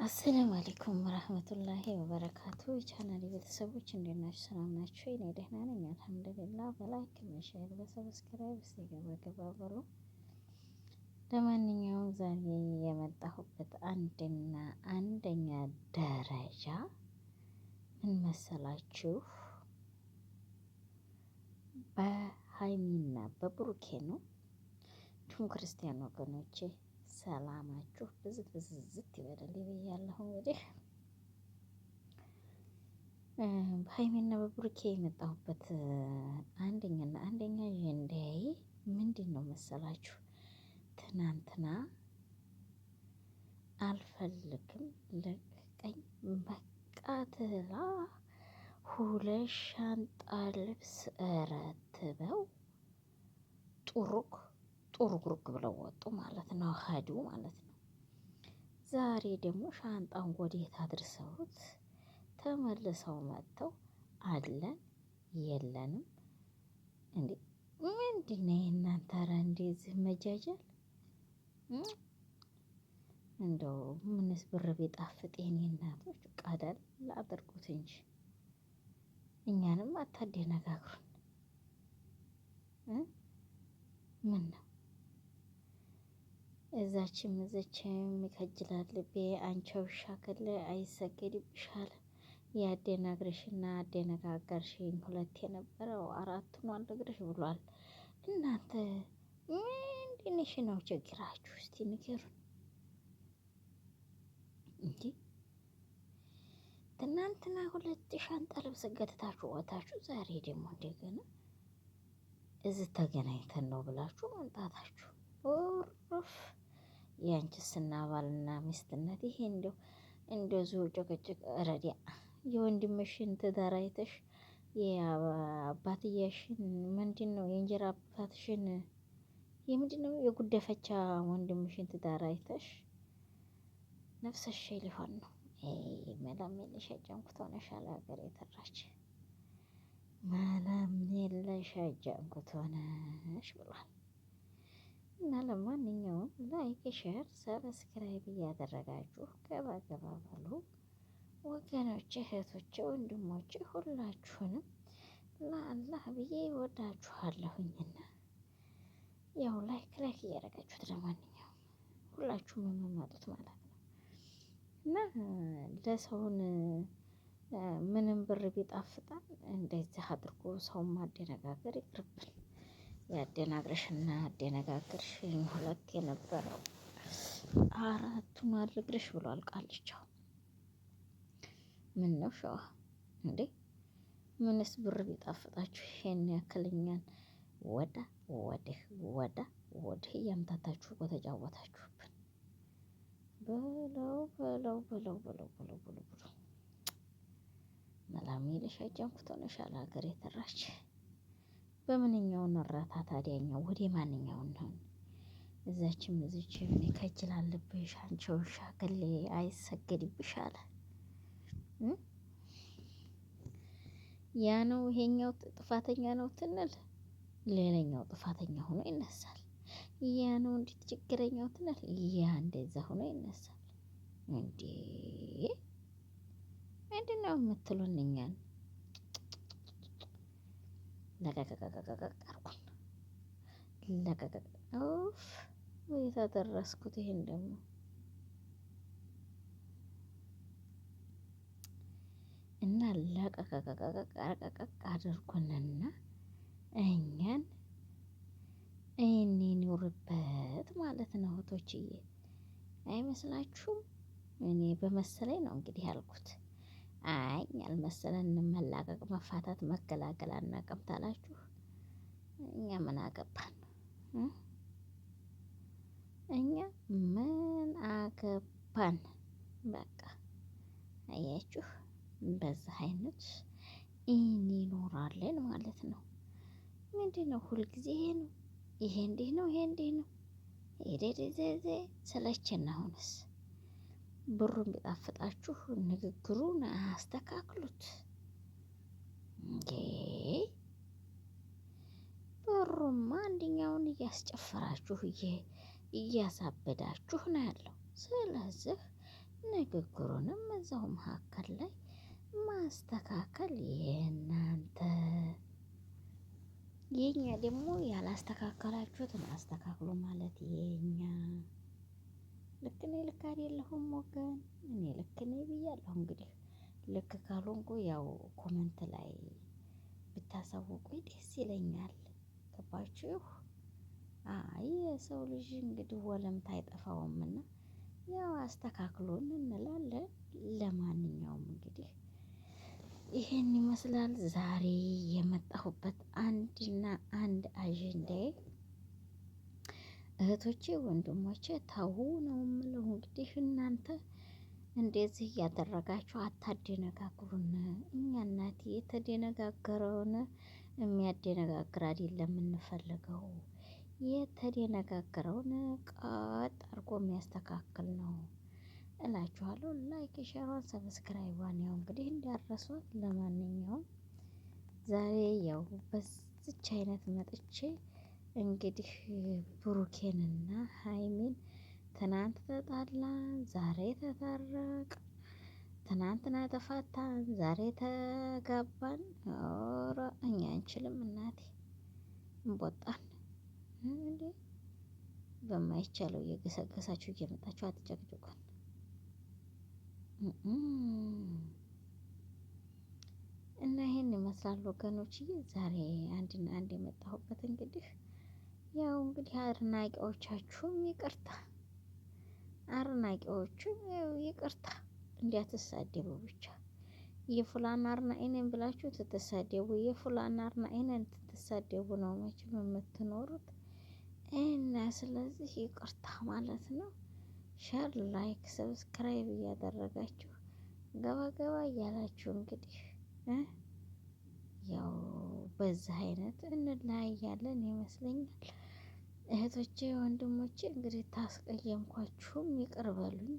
አሰላሙ አለይኩም ወራህመቱላሂ ወበረካቱ። የቻናሌ ቤተሰቦች እንዴት ናችሁ? ሰላም ናችሁ? እኔ ደህና ነኝ አልሐምዱሊላህ። በላይክ በሼር በሰብስክራይብ ገባ ገባ በሉ። ለማንኛውም ዛሬ የመጣሁበት አንደኛ ደረጃ ምን መሰላችሁ? በሀይሚና በብሩኬ ነው። እንዲሁም ክርስቲያን ወገኖቼ ሰላማችሁ ብዝት ብዝዝት ይበላል ብያለሁ። እንግዲህ በሀይሚና በብሩኬ የመጣሁበት አንደኛ አጀንዳዬ ምንድን ነው መሰላችሁ? ትናንትና አልፈልግም ለቀቀኝ በቃ ትላ 2 ሻንጣ ልብስ ረትበው ጡርጉርግ ብለው ወጡ ማለት ነው። ሄዱ ማለት ነው። ዛሬ ደግሞ ሻንጣን ወዴት አድርሰውት ተመልሰው መጥተው አለን የለንም። እንዴ ምንድን ነው የእናንተ? ኧረ እንደዚህ መጃጃል እንደው ምንስ ብር ቢጣፍጥ የኔ እናቶች ቀለል አድርጉት እንጂ እኛንም አታደነጋግሩን። ምን ነው እዛችም ይከጅላል ልቤ አንቺ ውሻ ከለ አይሰገድብሻል። ያደናግርሽና አደነጋገርሽኝ 2 የነበረው 4 ሆኗል እግርሽ ብሏል። እናንተ ምንድነሽ ነው ችግራችሁ? እስቲ ንገሩን እንጂ ትናንትና 2 ሻንጣ ልብስ ገትታችሁ ወታችሁ ዛሬ ደግሞ እንደገና እዚህ ተገናኝተን ነው ብላችሁ መምጣታችሁ ኡርፍ። ያንቺስና ባልና ሚስትነት ይሄ እንደዚሁ ጭቅጭቅ ረዲያ የወንድምሽን ትዳር አይተሽ የአባትየሽን ምንድን ነው የእንጀራ አባትሽን የምንድን ነው የጉደፈቻ ወንድምሽን ትዳር አይተሽ ነፍሰሽ ሊሆን ነው። መላም የለሽ አጃንኩት ሆነሻል ሀገር የተራች መላም የለሽ አጃንኩት ሆነሽ ብሏል። እና ለማንኛውም ላይክ ሼር ሰብስክራይብ እያደረጋችሁ ገባ ገባ በሉ ወገኖቼ፣ እህቶቼ፣ ወንድሞቼ ሁላችሁንም ለአላህ ብዬ ወዳችኋለሁኝና ያው ላይክ እያደረጋችሁት ለማንኛውም ሁላችሁም የምመጡት ማለት ነው እና ለሰውን ምንም ብር ቢጣፍጣል እንደዚህ አድርጎ ሰውን ማደነጋገር ይቅርብን። ያደናግረሽና አደነጋግርሽኝ 2 የነበረው 4ቱን አድርግሽ ብሏል ቃልቻው። ምን ነው ሸዋ እንዴ? ምንስ ብር ቢጣፍጣችሁ ይሄን ያክልኛን ወዲህ እያምታታችሁ ተጫወታችሁብን። በለው መላም ይልሽ አጃንኩት ሆነሻል ሀገር የተራች። በምንኛው ነራታ ታዲያኛው ወደ ማንኛው ነው? እዛችም ይከጅላልብሽ አንቺ ውሻ ገሌ አይሰገድብሽ አለ። ያ ነው ይሄኛው ጥፋተኛ ነው ትንል ሌላኛው ጥፋተኛ ሆኖ ይነሳል። ያ ነው እንዴት ችግረኛው ትንል ያ እንደዛ ሆኖ ይነሳል። እንዴ ምንድነው የምትሉን እኛን? ለቀቀቀቀቀቀርኩን ለቀቀቀ ኦፍ ወይታ ደረስኩት። ይሄን ደግሞ እና ለቀቀቀቀቀቀቀ አድርጉንና እኛን እኔን ይውርበት ማለት ነው እህቶችዬ፣ አይመስላችሁም? እኔ በመሰለኝ ነው እንግዲህ ያልኩት። አይ ያልመሰለን መላቀቅ፣ መፋታት፣ መገላገል አናውቅም ታላችሁ እኛ ምን አገባን? እኛ ምን አገባን? በቃ አያችሁ፣ በዚህ አይነት እንኖራለን ማለት ነው። ምንድን ነው ሁልጊዜ ይሄ እንዲህ ነው ይሄ እንዲህ ነው ሄዴ ሰለቸን። አሁንስ ብሩን ቢጣፍጣችሁ ንግግሩን አስተካክሉት እንዴ! ብሩማ አንደኛውን እያስጨፈራችሁ እያሳበዳችሁ ነው ያለው። ስለዚህ ንግግሩንም እዛው መካከል ላይ ማስተካከል የእናንተ። የኛ ደግሞ ያላስተካከላችሁትን አስተካክሉ ማለት የኛ። ልክ እኔ ልክ አይደለሁም ወገን፣ እኔ ልክ ነኝ ብያለሁ። እንግዲህ ልክ ካልሆንኩ ያው ኮመንት ላይ ብታሳውቁኝ ደስ ይለኛል። ገባችሁ? አይ የሰው ልጅ እንግዲህ ወለምታ አይጠፋውምና ያው አስተካክሎን እንላለን። ለማንኛውም እንግዲህ ይሄን ይመስላል ዛሬ የመጣሁበት አንድና አንድ አጀንዳዬ። እህቶቼ ወንድሞቼ ተው ነው የምለው። እንግዲህ እናንተ እንደዚህ እያደረጋችሁ አታደነጋግሩን። እኛ እናቴ የተደነጋገረውን የሚያደነጋግር አይደለም የምንፈልገው፣ የተደነጋገረውን ቀጥ አድርጎ የሚያስተካክል ነው እላችኋለሁ። ላይክ ሸሯን ሰብስክራይቧን ያው እንግዲህ እንዳረሷት። ለማንኛውም ዛሬ ያው በዚች አይነት መጥቼ እንግዲህ ብሩኬንና ሀይሚን ትናንት ተጣላን ዛሬ ተታረቅ፣ ትናንትና ተፋታን ዛሬ ተጋባን። ኧረ እኛ አንችልም እናቴ፣ እንቦጣን እንዴ! በማይቻለው እየገሰገሳችሁ እየመጣችሁ አትጨቅጭቁን። እና ይሄን ይመስላል ወገኖችዬ ዛሬ አንድና አንድ የመጣሁበት እንግዲህ ያው እንግዲህ አድናቂዎቻችሁም ይቅርታ፣ አድናቂዎቹም ያው ይቅርታ እንዲያትሳደቡ ብቻ። የፉላን አድናቂ ነኝ ብላችሁ ትትሳደቡ፣ የፉላን አድናቂ ነን ትትሳደቡ ነው መቼም የምትኖሩት። እና ስለዚህ ይቅርታ ማለት ነው። ሸር፣ ላይክ፣ ሰብስክራይብ እያደረጋችሁ ገባ ገባ እያላችሁ እንግዲህ ያው በዚህ አይነት እንለያያለን ይመስለኛል። እህቶቼ ወንድሞቼ እንግዲህ ታስቀየምኳችሁም ይቅር በሉኝ፣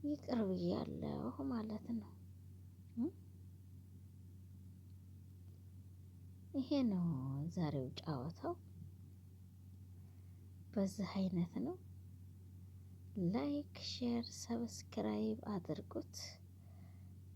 ይቅር ብያለሁ ማለት ነው። ይሄ ነው ዛሬው ጨዋታው፣ በዚህ አይነት ነው። ላይክ ሼር ሰብስክራይብ አድርጉት።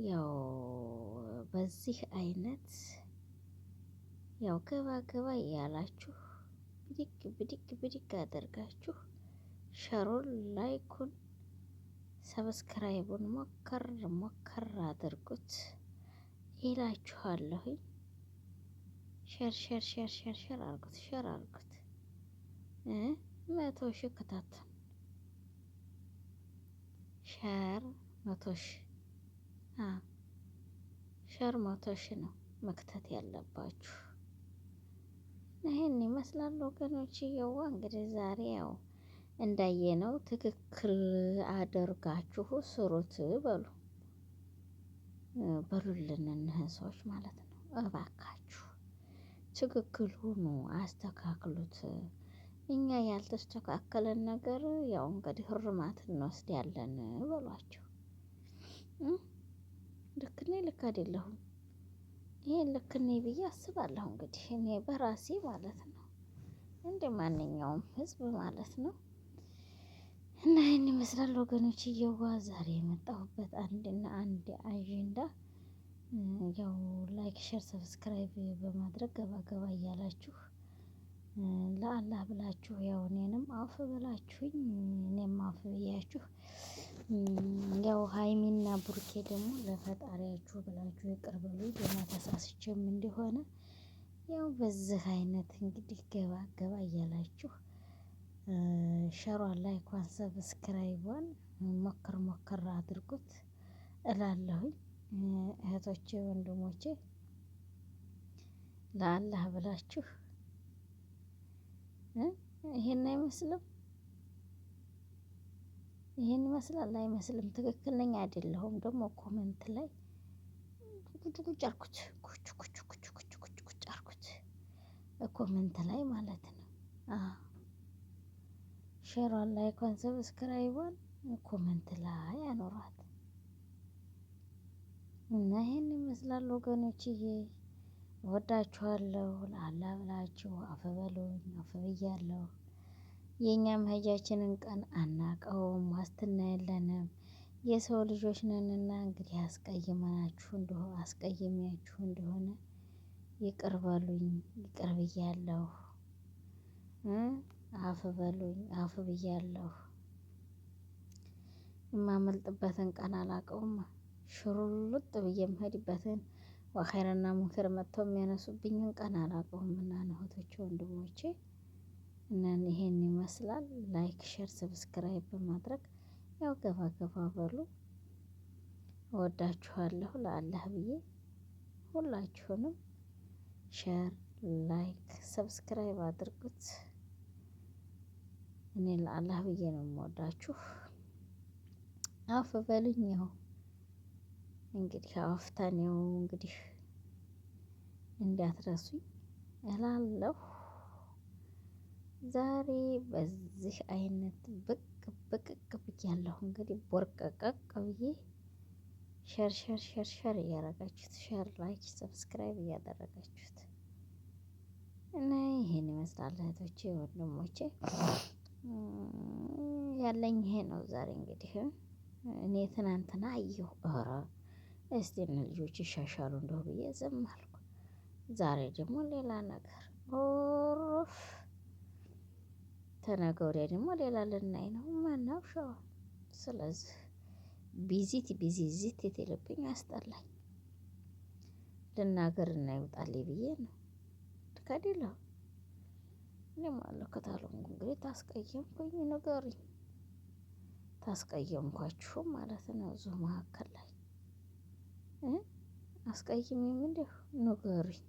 ያው በዚህ አይነት ያው ገባ ገባ እያላችሁ ብድግ ብድግ ብድግ አድርጋችሁ ሸሩን ላይኩን ሰብስክራይቡን ሞከር ሞከር አድርጉት ይላችኋለሁኝ። ሸር ሸር ሸር ሸር ሸር አርጉት፣ ሸር አርጉት። 100 ሺህ ክታቱን፣ ሸር 100 ሺህ ሸር 100 ሺህ ነው መክተት ያለባችሁ። ይሄን ይመስላል ወገኖች። እየዋ እንግዲህ ዛሬ ያው እንዳየነው ትክክል አድርጋችሁ ስሩት በሉ በሉልን እነህን ሰዎች ማለት ነው። እባካችሁ ትክክል ሁኑ፣ አስተካክሉት። እኛ ያልተስተካከለን ነገር ያው እንግዲህ እርማት እንወስዳለን በሏቸው። ልክ ነኝ ልክ አይደለሁም? ይሄን ልክ ነኝ ብዬ አስባለሁ። እንግዲህ እኔ በራሴ ማለት ነው፣ እንደ ማንኛውም ህዝብ ማለት ነው። እና ይህን ይመስላል ወገኖች። እየዋ ዛሬ የመጣሁበት አንድና አንድ አጀንዳ ያው ላይክ ሼር ሰብስክራይብ በማድረግ ገባ ገባ እያላችሁ ለአላህ ብላችሁ ያው እኔንም አፍ ብላችሁኝ እኔም አፍ ብያችሁ ያው ሀይሚና ቡርኬ ደግሞ ለፈጣሪያችሁ ብላችሁ ይቅር በሉኝ። ገና ተሳስቼም እንደሆነ ያው በዚህ አይነት እንግዲህ ገባ ገባ እያላችሁ ሸሯን ላይኳን ሰብስክራይቧን ሞከር ሞከር አድርጉት እላለሁኝ። እህቶቼ ወንድሞቼ ለአላህ ብላችሁ ይሄን አይመስልም? ይሄን ይመስላል አይመስልም? ትክክል ነኝ አይደለሁም? ደግሞ ኮሜንት ላይ ቁጭ ቁጭ አርኩት፣ ቁጭ ቁጭ ቁጭ ቁጭ ቁጭ ቁጭ አርኩት ኮሜንት ላይ ማለት ነው። ሼሯን ላይኳን ሰብስክራይቧን ኮሜንት ላይ አኖሯት እና ይሄን ይመስላል ወገኖችዬ። እወዳችኋለሁ። ለአላህ ብላችሁ አፍ በሉኝ፣ አፍ ብያለሁ። የእኛ መሄጃችንን ቀን አናቀውም፣ ዋስትና የለንም። የሰው ልጆች ነንና እንግዲህ አስቀይሜያችሁ እንደሆነ ይቅር በሉኝ፣ ይቅር ብያለሁ። አፍ በሉኝ፣ አፍ ብያለሁ። የማመልጥበትን ቀን አላውቀውም። ሽሩልጥ ብዬ የምሄድበትን ወኸይርና ሙንከር መጥተው የሚያነሱብኝን ቀን አላውቀውም። እና እህቶቼ ወንድሞቼ እና ይሄን ይመስላል። ላይክ ሼር ሰብስክራይብ በማድረግ ያው ገባ ገባ በሉ። እወዳችኋለሁ ለአላህ ብዬ ሁላችሁንም ሼር ላይክ ሰብስክራይብ አድርጉት። እኔ ለአላህ ብዬ ነው የምወዳችሁ። አፍ በሉኝ። ያው እንግዲህ አፍታኔው እንግዲህ እንዳትረሱኝ እላለሁ። ዛሬ በዚህ አይነት ብቅቅ ብያለሁ። እንግዲህ ቦርቀቀቅ ብዬ ሸር እያደረጋችሁት ሸር ላይክ ሰብስክራይብ እያደረጋችሁት እና ይሄን ይመስላል እህቶቼ ወንድሞቼ ያለኝ ይሄ ነው። ዛሬ እንግዲህ እኔ ትናንትና አየሁ። ኧረ እስቲ እነ ልጆች ይሻሻሉ እንደው ብዬ ዝም አልኩ። ዛሬ ደግሞ ሌላ ነገር ኦሮፍ ተነገ ወዲያ ደግሞ ሌላ ልናይ ነው። ማናው ሸዋ ስለዚህ ቢዚት የቴለብኝ አስጠላኝ። ልናገር እና ይውጣልኝ ብዬ ነው። ከዲላ እኔም አለከታለሁ እንግዲህ ታስቀየምኩኝ ንገሩኝ። ታስቀየምኳችሁ ማለት ነው። እዚሁ መካከል ላይ አስቀይሜም እንደው ንገሩኝ።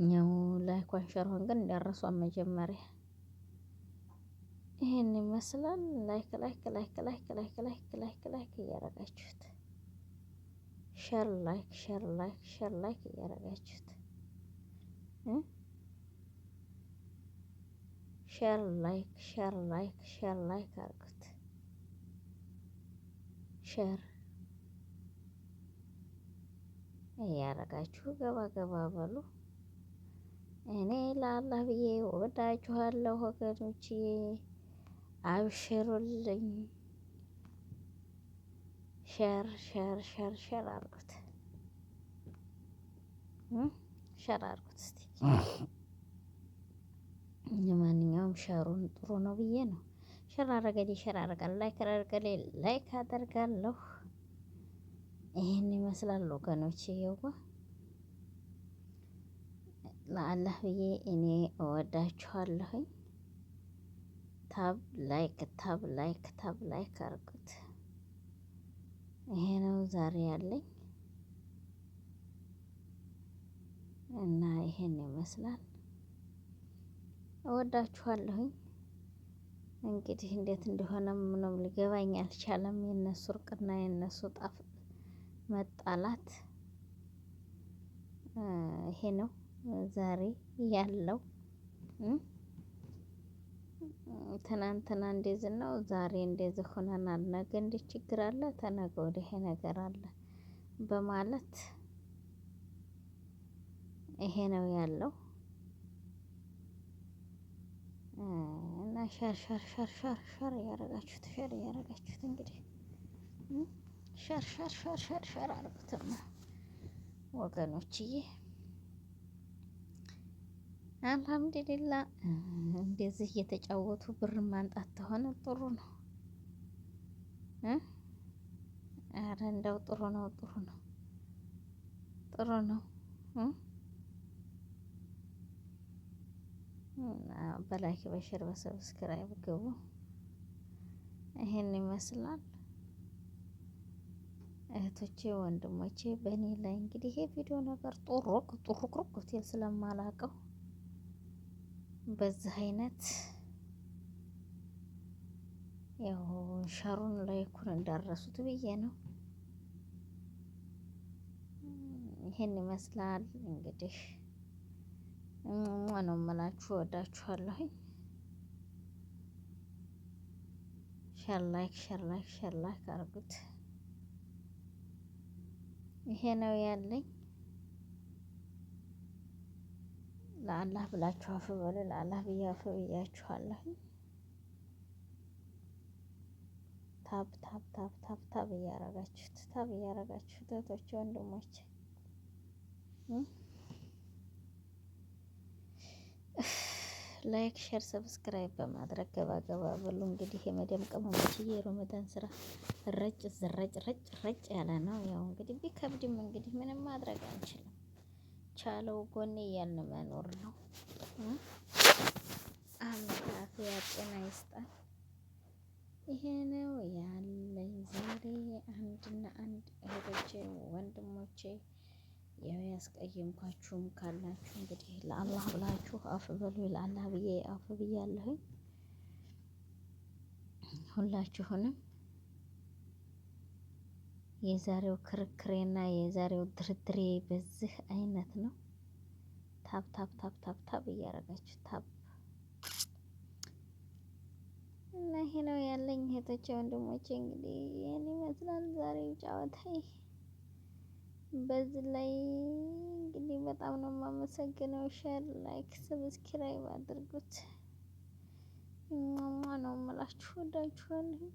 ያው ላይኳን ሸሯን ግን እንዳረሷን መጀመሪያ ይሄን ይመስላል። ላይክ እያረጋችሁት ሸር ላይክ እያረጋችሁት ሸር ላይክ አርጉት። ሸር እያረጋችሁ ገባ ገባ በሉ። እኔ ለአላህ ብዬ ወዳችኋለሁ ወገኖችዬ፣ አብሽሩልኝ። ሸር አርጉት፣ ሸር አርጉት እስቲ። ለማንኛውም ሸሩን ጥሩ ነው ብዬ ነው። ሸር አረገሌ ሸር አረጋለሁ፣ ላይክ አረገሌ ላይክ አደርጋለሁ። ይሄን ይመስላል ወገኖች። ይኸው ለአላህ ብዬ እኔ እወዳችኋለሁኝ። ታብ ላይክ አርጉት። ይሄ ነው ዛሬ ያለኝ እና ይሄን ይመስላል። እወዳችኋለሁኝ። እንግዲህ እንዴት እንደሆነ ምንም ሊገባኝ አልቻለም። የነሱ እርቅና የነሱ መጣላት ይሄ ነው ዛሬ ያለው። ትናንትና እንደዚህ ነው፣ ዛሬ እንደዚህ ሆነናል፣ ነገ እንዲህ ችግር አለ፣ ተነገ ወዲያ ይሄ ነገር አለ በማለት ይሄ ነው ያለው እና ሸር እያረጋችሁት እንግዲህ ሸር አርጉትማ ወገኖችዬ። አልሐምዱሊላህ እንደዚህ እየተጫወቱ ብር ማንጣት ተሆነ ጥሩ ነው። ኧረ እንደው ጥሩ ነው በላይክ በሸር በሰብስክራይብ ግቡ። ይሄን ይመስላል እህቶቼ ወንድሞቼ። በእኔ ላይ እንግዲህ ይሄ ቪዲዮ ነገር ጡሩቅ ሲል ስለማላውቀው በዚህ አይነት ያው ሸሩን ላይኩን እንዳረሱት ብዬ ነው። ይሄን ይመስላል እንግዲህ ነው የምላችሁ። ወዳችኋለሁኝ። ሸር ላይክ አርጉት። ይሄ ነው ያለኝ። ለአላህ ብላችሁ አፍ በሉ። ለአላህ ብዬ አፍ ብያችኋለሁኝ። ታብ ታብ ታብ ታብ ታብ እያረጋችሁት እህቶቼ ወንድሞቼ ላይክ ሼር ሰብስክራይብ በማድረግ ገባ ገባ ብሉ። እንግዲህ የመደም ቅመሞችዬ የረመዳን ስራ ረጭ ዝረጭ ረጭ ረጭ ያለ ነው። ያው እንግዲህ ቢከብድም እንግዲህ ምንም ማድረግ አንችልም። ቻለው ጎኔ እያልን መኖር ነው። አምላክ ጤና ይስጣል። ይሄ ነው ያለኝ ዛሬ። አንድና አንድ እህቶቼ ወንድሞቼ ያው ያስቀየምኳችሁም ካላችሁ እንግዲህ ለአላህ ብላችሁ አፍ በሉ። ለአላህ ብዬ አፍ ብያለሁኝ። ሁላችሁንም የዛሬው ክርክሬና የዛሬው ድርድሬ በዚህ አይነት ነው። ታብ ታብ ታብ ታብ ታብ እያረጋችሁ ታብ እና ይሄ ነው ያለኝ እህቶቼ ወንድሞቼ። እንግዲህ ይሄን ይመስላል ዛሬው ጨዋታዬ። በዚህ ላይ እንግዲህ በጣም ነው የማመሰግነው። ሼር ላይክ ሰብስክራይብ አድርጉት። ማማ ነው የምላችሁ። ወዳችኋለሁ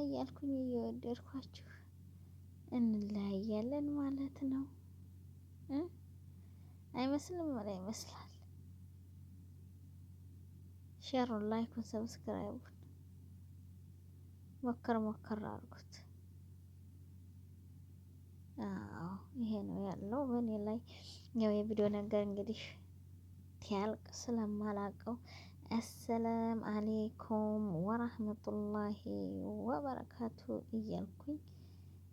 እያልኩኝ እየወደድኳችሁ እንለያያለን ማለት ነው። አይመስልም? ወላ ይመስላል። ሼሩን ላይኩን ሰብስክራይቡን ሞከር ሞከር አድርጉት። አዎ ይሄ ነው ያለው በእኔ ላይ። ያው የቪዲዮ ነገር እንግዲህ ቲያልቅ ስለማላቀው አሰላም አሌይኩም ወራህመቱላሂ ወበረካቱ እያልኩኝ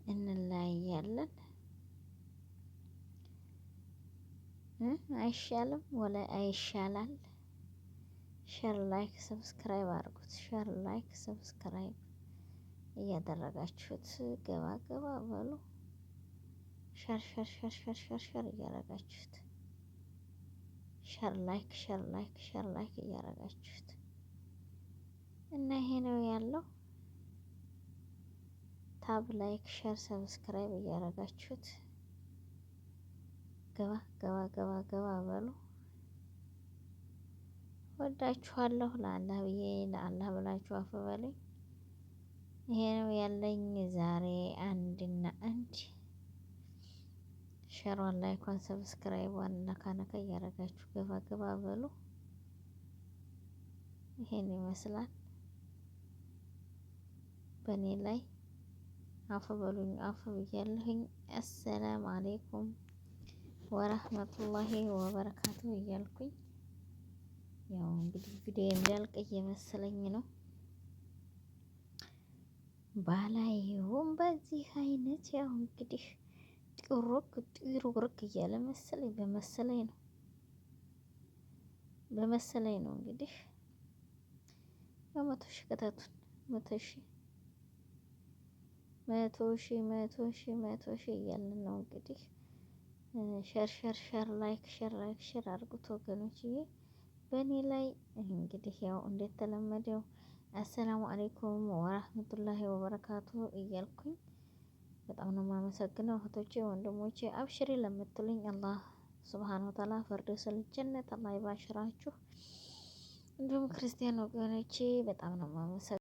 እንለያያለን። አይሻልም? ወላ አይሻላል? ሼር ላይክ ሰብስክራይብ አድርጉት። ሼር ላይክ ሰብስክራይብ እያደረጋችሁት ገባ ገባ በሉ። ሸር ሸር ሸር ሸር ሸር ሸር እያረጋችሁት ሸር ላይክ ሸር ላይክ ሸር ላይክ እያረጋችሁት እና ይሄ ነው ያለው። ታብ ላይክ ሸር ሰብስክራይብ እያረጋችሁት ገባ ገባ ገባ ገባ በሉ። ወዳችኋለሁ። ለአላህ ብዬ ለአላህ ብላችሁ አፍ በሉኝ። ይሄ ነው ያለኝ ዛሬ። አንድና አንድ ሸሯን ላይኳን ሰብስክራይቧን ነካ ነካ እያረጋችሁ ገባ ገባ በሉ። ይሄን ይመስላል በእኔ ላይ። አፍ በሉኝ አፍ ብያለሁኝ። አሰላም አሌይኩም ወራህመቱላሂ ወበረካቱ እያልኩኝ ያው እንግዲህ ቪዲዮ የሚያልቅ እየመሰለኝ ነው። ባላየውም በዚህ አይነት ያው እንግዲህ ጢሩርክ እያለ መሰለኝ በመሰለኝ ነው እንግዲህ ያው 100 ሺህ ከተቱን 100 ሺህ እያልን ነው እንግዲህ። ሸር ሸር ሸር ላይክ ሸር አድርጉት ወገኖችዬ። በእኔ ላይ እንግዲህ ያው እንደተለመደው አሰላሙ አሌይኩም ወራህመቱላሂ ወበረካቱ እያልኩኝ በጣም ነው የማመሰግነው እህቶቼ ወንድሞቼ። አብሽሪ ለምትሉኝ አላህ ሱብሃነሁ ወተዓላ ፈርደውሰል ጀነት አላህ ይባሽራችሁ። እንዲሁም ክርስቲያን ወገኖቼ በጣም ነው የማመሰግነው።